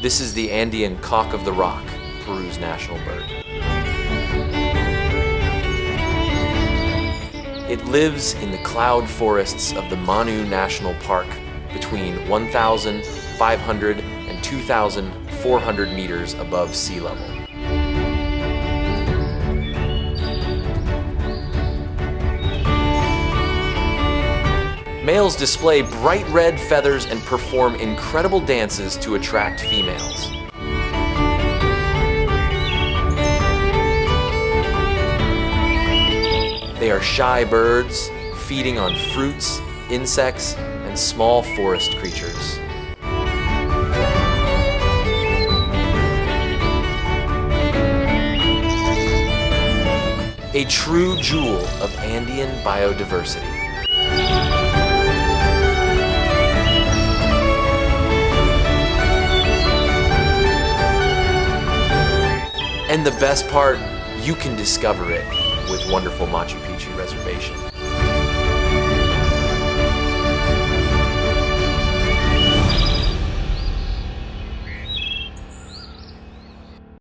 This is the Andean Cock-of-the-Rock, Peru's national bird. It lives in the cloud forests of the Manu National Park between 1,500 and 2,400 meters above sea level. Males display bright red feathers and perform incredible dances to attract females. They are shy birds, feeding on fruits, insects, and small forest creatures. A true jewel of Andean biodiversity. And the best part, you can discover it with Wonderful Machu Picchu Reservation.